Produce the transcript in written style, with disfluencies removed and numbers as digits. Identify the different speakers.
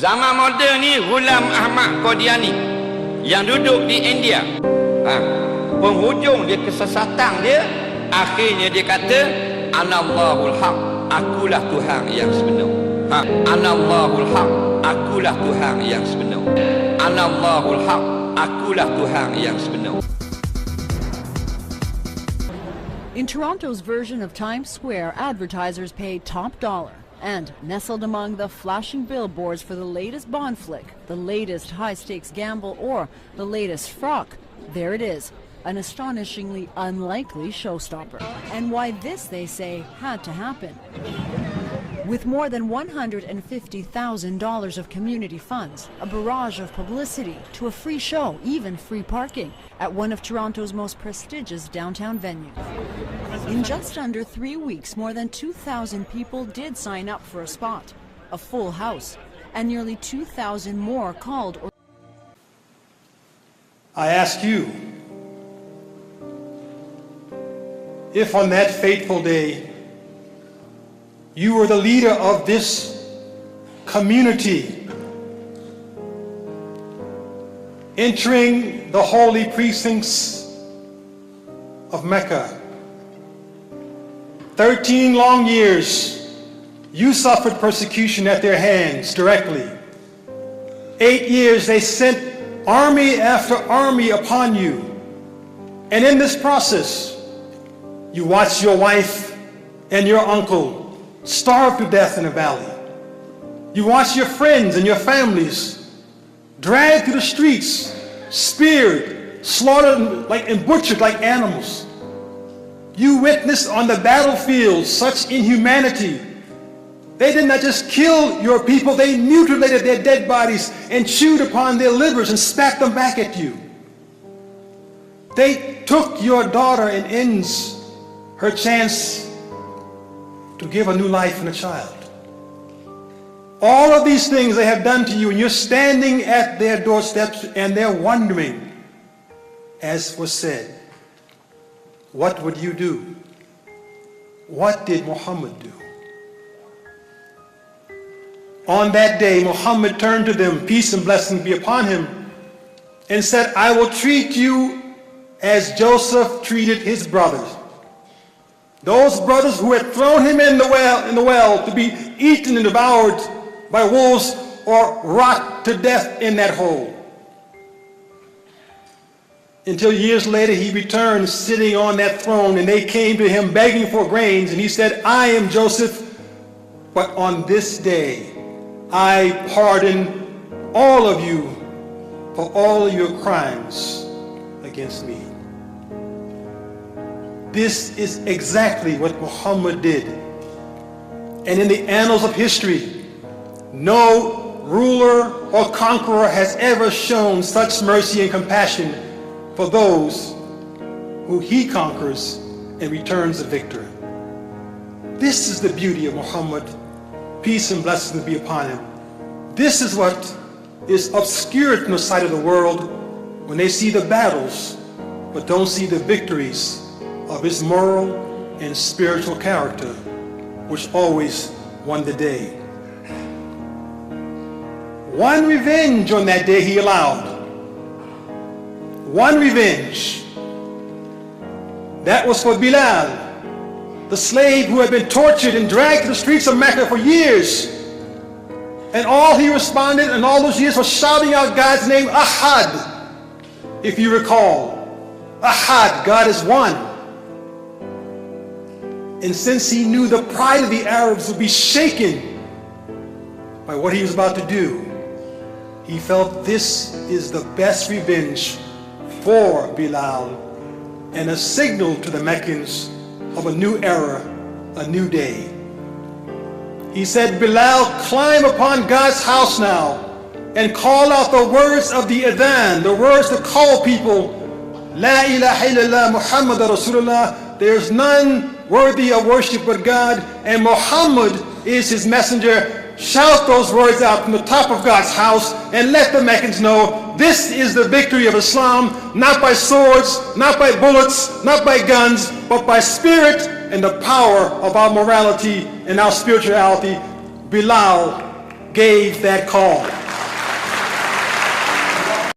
Speaker 1: Zaman moden ni Ghulam Ahmad Qadiani yang duduk di India. Penghujung dia kesesatan dia, akhirnya dia kata Anallahul Haq, akulah Tuhan yang sebenar. Anallahul Haq, akulah Tuhan yang sebenar. Anallahul Haq, akulah Tuhan yang sebenar.
Speaker 2: In Toronto's version of Times Square, advertisers pay top dollar. And nestled among the flashing billboards for the latest Bond flick, the latest high-stakes gamble, or the latest frock, there it is, an astonishingly unlikely showstopper. And why this, they say, had to happen. With more than $150,000 of community funds, a barrage of publicity, to a free show, even free parking, at one of Toronto's most prestigious downtown venues. In just under 3 weeks, more than 2,000 people did sign up for a spot, a full house, and nearly 2,000 more called.
Speaker 3: I ask you, if on that fateful day you were the leader of this community, entering the holy precincts of Mecca, 13 long years you suffered persecution at their hands directly. 8 years they sent army after army upon you. And in this process, you watched your wife and your uncle starve to death in a valley. You watched your friends and your families dragged through the streets, speared, slaughtered and butchered like animals. You witnessed on the battlefield such inhumanity. They did not just kill your people, they mutilated their dead bodies and chewed upon their livers and spat them back at you. They took your daughter and ends her chance to give a new life in a child. All of these things they have done to you, and you're standing at their doorsteps and they're wondering, as was said, what would you do? What did Muhammad do? On that day, Muhammad turned to them, peace and blessings be upon him, and said, I will treat you as Joseph treated his brothers. Those brothers who had thrown him in the well to be eaten and devoured by wolves or rot to death in that hole. Until years later he returned sitting on that throne, and they came to him begging for grains, and he said, I am Joseph, but on this day I pardon all of you for all of your crimes against me. This is exactly what Muhammad did. And in the annals of history, no ruler or conqueror has ever shown such mercy and compassion for those who he conquers and returns a victor. This is the beauty of Muhammad. Peace and blessings be upon him. This is what is obscured from the sight of the world when they see the battles but don't see the victories of his moral and spiritual character, which always won the day. One revenge on that day he allowed. One revenge. That was for Bilal, the slave who had been tortured and dragged to the streets of Mecca for years. And all he responded in all those years was shouting out God's name, Ahad, if you recall. Ahad, God is one. And since he knew the pride of the Arabs would be shaken by what he was about to do, he felt this is the best revenge for Bilal and a signal to the Meccans of a new era, a new day. He said, Bilal, climb upon God's house now and call out the words of the adhan, the words to call people, La ilaha illallah Muhammad Rasulullah, there's none worthy of worship but God, and Muhammad is his messenger. Shout those words out from the top of God's house and let the Meccans know this is the victory of Islam, not by swords, not by bullets, not by guns, but by spirit and the power of our morality and our spirituality. Bilal, gave that call.